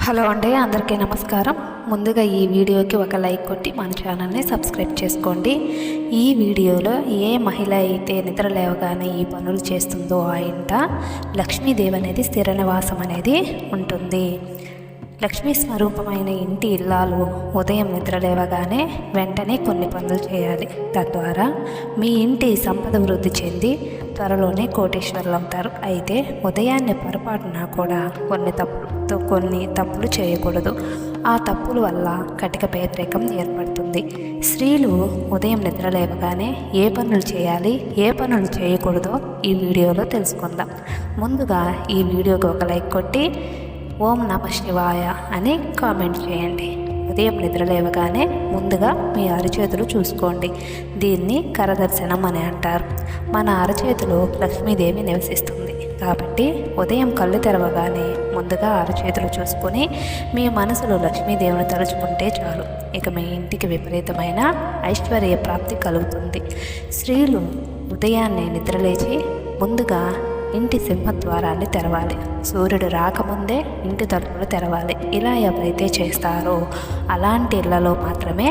Hello అండి, అందరికీ నమస్కారం. ముందుగా ఈ వీడియోకి ఒక లైక్ కొట్టి మన ఛానల్ని సబ్స్క్రైబ్ చేసుకోండి. ఈ వీడియోలో ఏ మహిళ అయితే నిద్ర లేవగానే ఈ పనులు చేస్తుందో ఆ ఇంట లక్ష్మీదేవి అనేది స్థిర నివాసం అనేది ఉంటుంది. లక్ష్మీ స్వరూపమైన ఇంటి ఇల్లాలు ఉదయం నిద్ర లేవగానే వెంటనే కొన్ని పనులు చేయాలి. తద్వారా మీ ఇంటి సంపద వృద్ధి చెంది త్వరలోనే కోటీశ్వరులు అవుతారు. అయితే ఉదయాన్నే పొరపాటున కూడా కొన్ని తప్పులు చేయకూడదు. ఆ తప్పుల వల్ల కటిక పేదరికం ఏర్పడుతుంది. స్త్రీలు ఉదయం నిద్ర లేవగానే ఏ పనులు చేయాలి, ఏ పనులు చేయకూడదో ఈ వీడియోలో తెలుసుకుందాం. ముందుగా ఈ వీడియోకి ఒక లైక్ కొట్టి ఓం నమ శివాయ అని కామెంట్ చేయండి. ఉదయం నిద్ర లేవగానే ముందుగా మీ అరచేతులు చూసుకోండి. దీన్ని కరదర్శనం అని అంటారు. మన అరచేతిలో లక్ష్మీదేవి నివసిస్తుంది కాబట్టి ఉదయం కళ్ళు తెరవగానే ముందుగా అరచేతులు చూసుకొని మీ మనసులో లక్ష్మీదేవిని తలుచుకుంటే చాలు. ఇక మీ ఇంటికి విపరీతమైన ఐశ్వర్య ప్రాప్తి కలుగుతుంది. స్త్రీలు ఉదయాన్నే నిద్రలేచి ముందుగా ఇంటి సింహద్వారాన్ని తెరవాలి. సూర్యుడు రాకముందే ఇంటి తలుపులు తెరవాలి. ఇలా ఎవరైతే చేస్తారో అలాంటి ఇళ్లలో మాత్రమే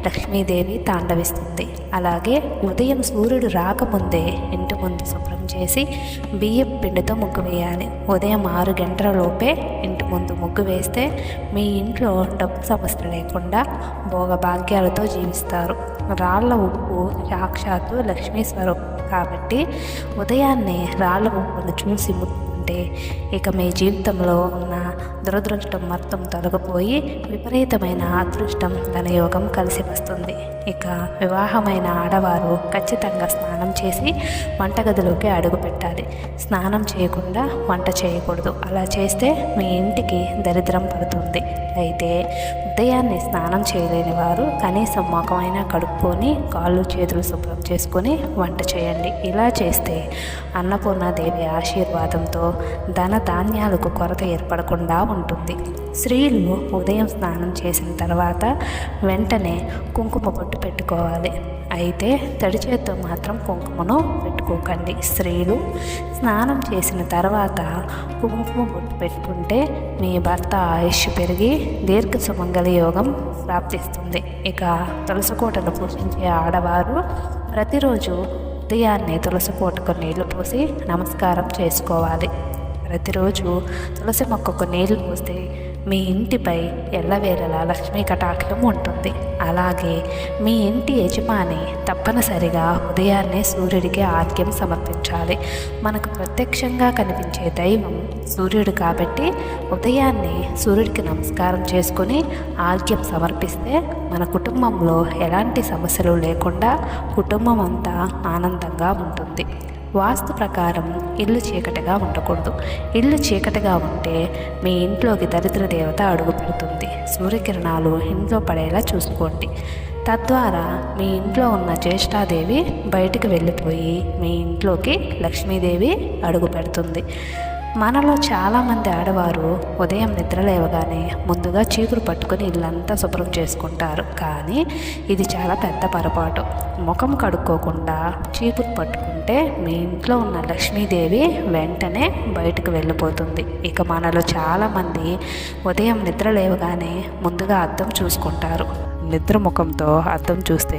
లక్ష్మీదేవి తాండవిస్తుంది. అలాగే ఉదయం సూర్యుడు రాకముందే ఇంటి ముందు శుభ్రం చేసి బియ్యం పిండితో ముగ్గు వేయాలి. ఉదయం 6 గంటల లోపే ఇంటి ముందు ముగ్గు వేస్తే మీ ఇంట్లో డబ్బు సమస్య లేకుండా భోగభాగ్యాలతో జీవిస్తారు. రాళ్ల ఉప్పు సాక్షాత్తు లక్ష్మీ స్వరూపం కాబట్టి ఉదయాన్నే రాళ్ల ఉప్పును చూసి ముట్టుకుంటే ఇక మీ జీవితంలో ఉన్న దురదృష్టం మొత్తం తొలగిపోయి విపరీతమైన అదృష్టం ధనయోగం కలిసి వస్తుంది. ఇక వివాహమైన ఆడవారు ఖచ్చితంగా స్నానం చేసి వంటగదిలోకి అడుగు పెట్టాలి. స్నానం చేయకుండా వంట చేయకూడదు. అలా చేస్తే మీ ఇంటికి దరిద్రం పడుతుంది. అయితే ఉదయాన్నే స్నానం చేయలేని వారు కనీసం ముఖమైనా కడుక్కొని కాళ్ళు చేతులు శుభ్రం చేసుకొని వంట చేయండి. ఇలా చేస్తే అన్నపూర్ణాదేవి ఆశీర్వాదంతో ధన ధాన్యాలకు కొరత ఏర్పడకుండా ఉంటుంది. స్త్రీలు ఉదయం స్నానం చేసిన తర్వాత వెంటనే కుంకుమ బొట్టు పెట్టుకోవాలి. అయితే తడి చేత్తో మాత్రం కుంకుమను పెట్టుకోకండి. స్త్రీలు స్నానం చేసిన తర్వాత కుంకుమ బొట్టు పెట్టుకుంటే మీ భర్త ఆయుష్ పెరిగి దీర్ఘ సుమంగళ యోగం ప్రాప్తిస్తుంది. ఇక తులసి కోటను పూజించే ఆడవారు ప్రతిరోజు ఉదయాన్నే తులసి కోటకు నీళ్లు పోసి నమస్కారం చేసుకోవాలి. ప్రతిరోజు తులసి మొక్కకు నీళ్లు పోస్తే మీ ఇంటిపై ఎల్లవేళలా లక్ష్మీ కటాక్షం ఉంటుంది. అలాగే మీ ఇంటి యజమాని తప్పనిసరిగా ఉదయాన్నే సూర్యుడికి ఆర్ఘ్యం సమర్పించాలి. మనకు ప్రత్యక్షంగా కనిపించే దైవం సూర్యుడు కాబట్టి ఉదయాన్నే సూర్యుడికి నమస్కారం చేసుకొని ఆర్ఘ్యం సమర్పిస్తే మన కుటుంబంలో ఎలాంటి సమస్యలు లేకుండా కుటుంబం అంతా ఆనందంగా ఉంటుంది. వాస్తు ప్రకారం ఇల్లు చీకటిగా ఉండకూడదు. ఇల్లు చీకటిగా ఉంటే మీ ఇంట్లోకి దరిద్ర దేవత అడుగు పెడుతుంది. సూర్యకిరణాలు ఇంట్లో పడేలా చూసుకోండి. తద్వారా మీ ఇంట్లో ఉన్న జ్యేష్ఠాదేవి బయటికి వెళ్ళిపోయి మీ ఇంట్లోకి లక్ష్మీదేవి అడుగు పెడుతుంది. మనలో చాలామంది ఆడవారు ఉదయం నిద్ర లేవగానే ముందుగా చీపురు పట్టుకొని ఇల్లంతా శుభ్రం చేసుకుంటారు. కానీ ఇది చాలా పెద్ద పొరపాటు. ముఖం కడుక్కోకుండా చీపురు పట్టుకుంటే మీ ఇంట్లో ఉన్న లక్ష్మీదేవి వెంటనే బయటకు వెళ్ళిపోతుంది. ఇక మనలో చాలామంది ఉదయం నిద్ర లేవగానే ముందుగా అద్దం చూసుకుంటారు. నిద్ర ముఖంతో అద్దం చూస్తే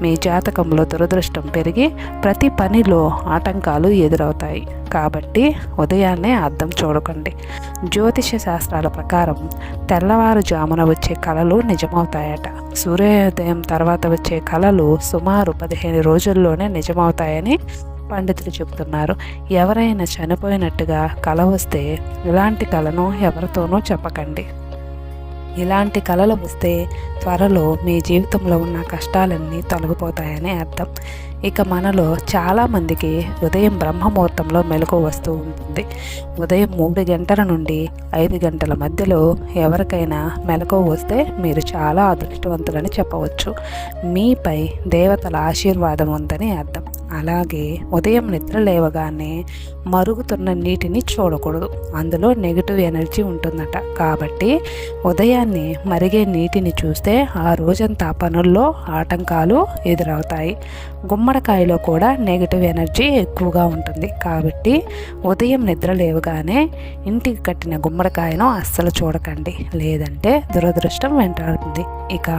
మీ జాతకంలో దురదృష్టం పెరిగి ప్రతి పనిలో ఆటంకాలు ఎదురవుతాయి. కాబట్టి ఉదయాన్నే అద్దం చూడకండి. జ్యోతిష శాస్త్రాల ప్రకారం తెల్లవారుజామున వచ్చే కళలు నిజమవుతాయట. సూర్యోదయం తర్వాత వచ్చే కళలు సుమారు 15 రోజుల్లోనే నిజమవుతాయని పండితులు చెబుతున్నారు. ఎవరైనా చనిపోయినట్టుగా కళ వస్తే ఇలాంటి కళను ఎవరితోనూ చెప్పకండి. ఇలాంటి కళలు వస్తే త్వరలో మీ జీవితంలో ఉన్న కష్టాలన్నీ తొలగిపోతాయని అర్థం. ఇక మనలో చాలామందికి ఉదయం బ్రహ్మముహూర్తంలో మెలకువ వస్తూ ఉంటుంది. ఉదయం 3 గంటల నుండి 5 గంటల మధ్యలో ఎవరికైనా మెలకువ వస్తే మీరు చాలా అదృష్టవంతులని చెప్పవచ్చు. మీపై దేవతల ఆశీర్వాదం ఉందని అర్థం. అలాగే ఉదయం నిద్ర లేవగానే మరుగుతున్న నీటిని చూడకూడదు, అందులో నెగిటివ్ ఎనర్జీ ఉంటుందట. కాబట్టి ఉదయాన్నే మరిగే నీటిని చూస్తే ఆ రోజంతా పనుల్లో ఆటంకాలు ఎదురవుతాయి. గుమ్మడికాయలో కూడా నెగిటివ్ ఎనర్జీ ఎక్కువగా ఉంటుంది. కాబట్టి ఉదయం నిద్ర లేవగానే ఇంటికి కట్టిన గుమ్మడికాయను అస్సలు చూడకండి, లేదంటే దురదృష్టం వెంటాడుతుంది. ఇక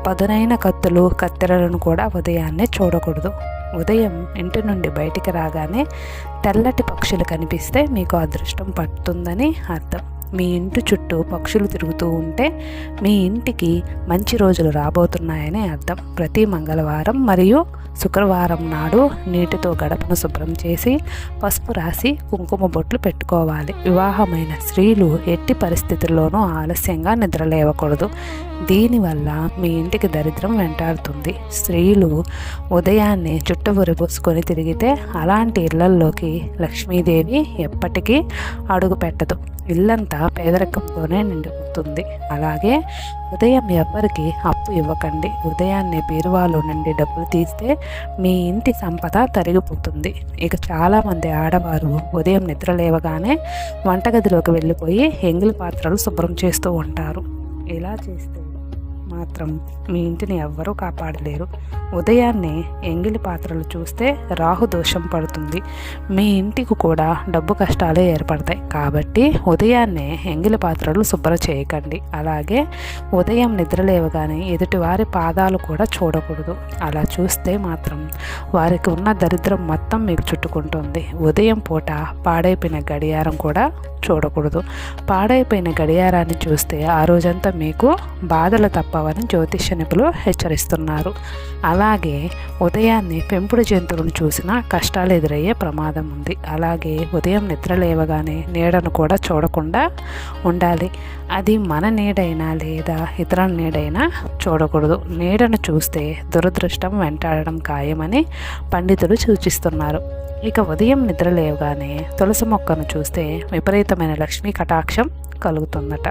పదునైన కత్తులు కత్తెరలను కూడా ఉదయాన్నే చూడకూడదు. ఉదయం ఇంటి నుండి బయటికి రాగానే తెల్లటి పక్షులు కనిపిస్తే మీకు అదృష్టం పడుతుందని అర్థం. మీ ఇంటి చుట్టూ పక్షులు తిరుగుతూ ఉంటే మీ ఇంటికి మంచి రోజులు రాబోతున్నాయని అర్థం. ప్రతి మంగళవారం మరియు శుక్రవారం నాడు నీటితో గడపను శుభ్రం చేసి పసుపు రాసి కుంకుమ బొట్లు పెట్టుకోవాలి. వివాహమైన స్త్రీలు ఎట్టి పరిస్థితుల్లోనూ ఆలస్యంగా నిద్రలేవకూడదు. దీనివల్ల మీ ఇంటికి దరిద్రం వెంటాడుతుంది. స్త్రీలు ఉదయాన్నే చుట్ట ఉరిపోసుకొని తిరిగితే అలాంటి ఇళ్లల్లోకి లక్ష్మీదేవి ఎప్పటికీ అడుగు పెట్టదు. ఇల్లంతా పేదరికంతోనే నిండిపోతుంది. అలాగే ఉదయం ఎవ్వరికి అప్పు ఇవ్వకండి. ఉదయాన్నే బీరువాలో నుండి డబ్బులు తీస్తే మీ ఇంటి సంపద తరిగిపోతుంది. ఇక చాలామంది ఆడవారు ఉదయం నిద్ర లేవగానే వంటగదిలోకి వెళ్ళిపోయి ఎంగిలి పాత్రలు శుభ్రం చేస్తూ ఉంటారు. ఇలా చేస్తే మాత్రం మీ ఇంటిని ఎవ్వరూ కాపాడలేరు. ఉదయాన్నే ఎంగిలి పాత్రలు చూస్తే రాహు దోషం పడుతుంది. మీ ఇంటికి కూడా డబ్బు కష్టాలే ఏర్పడతాయి. కాబట్టి ఉదయాన్నే ఎంగిలి పాత్రలు శుభ్రం చేయకండి. అలాగే ఉదయం నిద్రలేవగానే ఎదుటివారి పాదాలు కూడా చూడకూడదు. అలా చూస్తే మాత్రం వారికి ఉన్న దరిద్రం మొత్తం మీకు చుట్టుకుంటుంది. ఉదయం పూట పాడైపోయిన గడియారం కూడా చూడకూడదు. పాడైపోయిన గడియారాన్ని చూస్తే ఆ రోజంతా మీకు బాధలు తప్పవని జ్యోతిష్య నిపుణులు హెచ్చరిస్తున్నారు. అలాగే ఉదయాన్నే పెంపుడు జంతువులను చూసినా కష్టాలు ఎదురయ్యే ప్రమాదం ఉంది. అలాగే ఉదయం నిద్ర లేవగానే నీడను కూడా చూడకుండా ఉండాలి. అది మన నీడైనా లేదా ఇతరుల నీడైనా చూడకూడదు. నీడను చూస్తే దురదృష్టం వెంటాడడం ఖాయమని పండితులు సూచిస్తున్నారు. ఇక ఉదయం నిద్ర లేవగానే తులసి మొక్కను చూస్తే విపరీతమైన లక్ష్మీ కటాక్షం కలుగుతుందట.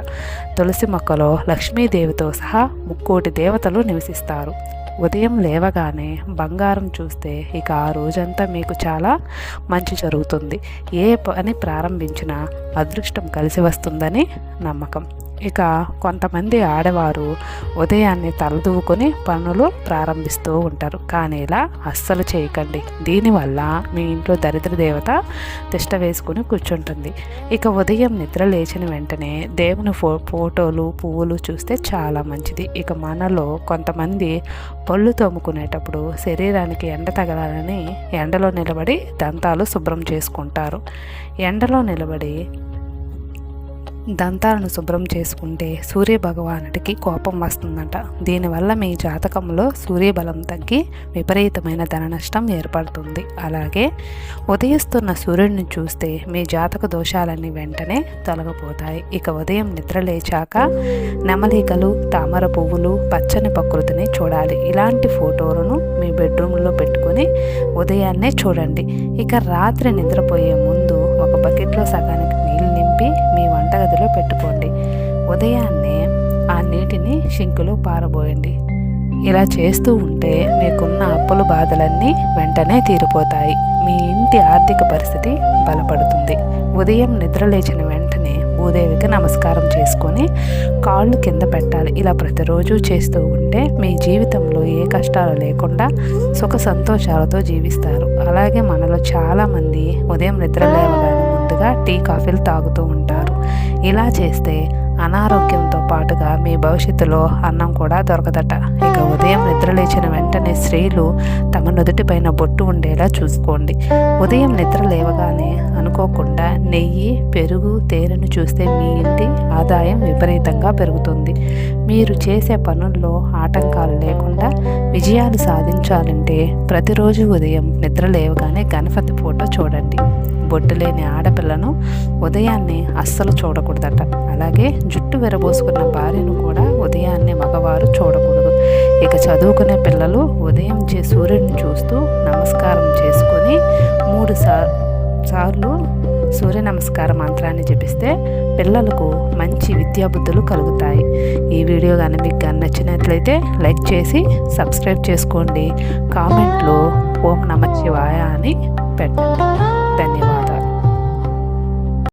తులసి మొక్కలో లక్ష్మీదేవితో సహా 3,000,000 దేవతలు నివసిస్తారు. ఉదయం లేవగానే బంగారం చూస్తే ఇక ఆ రోజంతా మీకు చాలా మంచి జరుగుతుంది. ఏ పని ప్రారంభించినా అదృష్టం కలిసి వస్తుందని నమ్మకం. ఇక కొంతమంది ఆడవారు ఉదయాన్నే తలదూవుకొని పనులు ప్రారంభిస్తూ ఉంటారు. కానీ ఇలా అస్సలు చేయకండి. దీనివల్ల మీ ఇంట్లో దరిద్ర దేవత తిష్ట వేసుకుని కూర్చుంటుంది. ఇక ఉదయం నిద్ర లేచిన వెంటనే దేవుని ఫోటోలు పువ్వులు చూస్తే చాలా మంచిది. ఇక మనలో కొంతమంది పళ్ళు తోముకునేటప్పుడు శరీరానికి ఎండ తగలాలని ఎండలో నిలబడి దంతాలు శుభ్రం చేసుకుంటారు. ఎండలో నిలబడి దంతాలను శుభ్రం చేసుకుంటే సూర్యభగవానుడికి కోపం వస్తుందంట. దీనివల్ల మీ జాతకంలో సూర్యబలం తగ్గి విపరీతమైన ధన నష్టం ఏర్పడుతుంది. అలాగే ఉదయిస్తున్న సూర్యుడిని చూస్తే మీ జాతక దోషాలన్నీ వెంటనే తొలగిపోతాయి. ఇక ఉదయం నిద్ర లేచాక నెమలికలు, తామర పువ్వులు, పచ్చని ప్రకృతిని చూడాలి. ఇలాంటి ఫోటోలను మీ బెడ్రూమ్లో పెట్టుకొని ఉదయాన్నే చూడండి. ఇక రాత్రి నిద్రపోయే ముందు ఒక బకెట్లో సగానికి నీళ్ళు నింపి మీ వంటగదిలో పెట్టుకోండి. ఉదయాన్నే ఆ నీటిని షింకులో పారబోయండి. ఇలా చేస్తూ ఉంటే మీకున్న అప్పుల బాధలన్నీ వెంటనే తీరిపోతాయి. మీ ఇంటి ఆర్థిక పరిస్థితి బలపడుతుంది. ఉదయం నిద్ర లేచిన వెంటనే భూదేవికి నమస్కారం చేసుకొని కాళ్ళు కింద పెట్టాలి. ఇలా ప్రతిరోజు చేస్తూ ఉంటే మీ జీవితంలో ఏ కష్టాలు లేకుండా సుఖ సంతోషాలతో జీవిస్తారు. అలాగే మనలో చాలామంది ఉదయం నిద్ర లేవగానే ముందుగా టీ కాఫీలు తాగుతూ ఉంటారు. ఇలా చేస్తే అనారోగ్యంతో పాటుగా మీ భవిష్యత్తులో అన్నం కూడా దొరకదట. ఇక ఉదయం నిద్ర లేచిన వెంటనే స్త్రీలు తమ నుదుటిపైన బొట్టు ఉండేలా చూసుకోండి. ఉదయం నిద్ర లేవగానే అనుకోకుండా నెయ్యి, పెరుగు, తేనెను చూస్తే మీ ఇంటి ఆదాయం విపరీతంగా పెరుగుతుంది. మీరు చేసే పనుల్లో ఆటంకాలు లేకుండా విజయాలు సాధించాలంటే ప్రతిరోజు ఉదయం నిద్ర లేవగానే గణపతి ఫోటో చూడండి. బొట్టు లేని ఆడపిల్లను ఉదయాన్నే అస్సలు చూడకూడదట. అలాగే జుట్టు విరబోసుకున్న భార్యను కూడా ఉదయాన్నే మగవారు చూడకూడదు. ఇక చదువుకునే పిల్లలు ఉదయం సూర్యుడిని చూస్తూ నమస్కారం చేసుకొని 3 సార్లు సూర్య నమస్కార మంత్రాన్ని జపిస్తే పిల్లలకు మంచి విద్యాబుద్ధులు కలుగుతాయి. ఈ వీడియో కానీ మీకు నచ్చినట్లయితే లైక్ చేసి సబ్స్క్రైబ్ చేసుకోండి. కామెంట్లో ఓం నమ శివాయ అని పెట్టండి. ధన్యవాదాలు.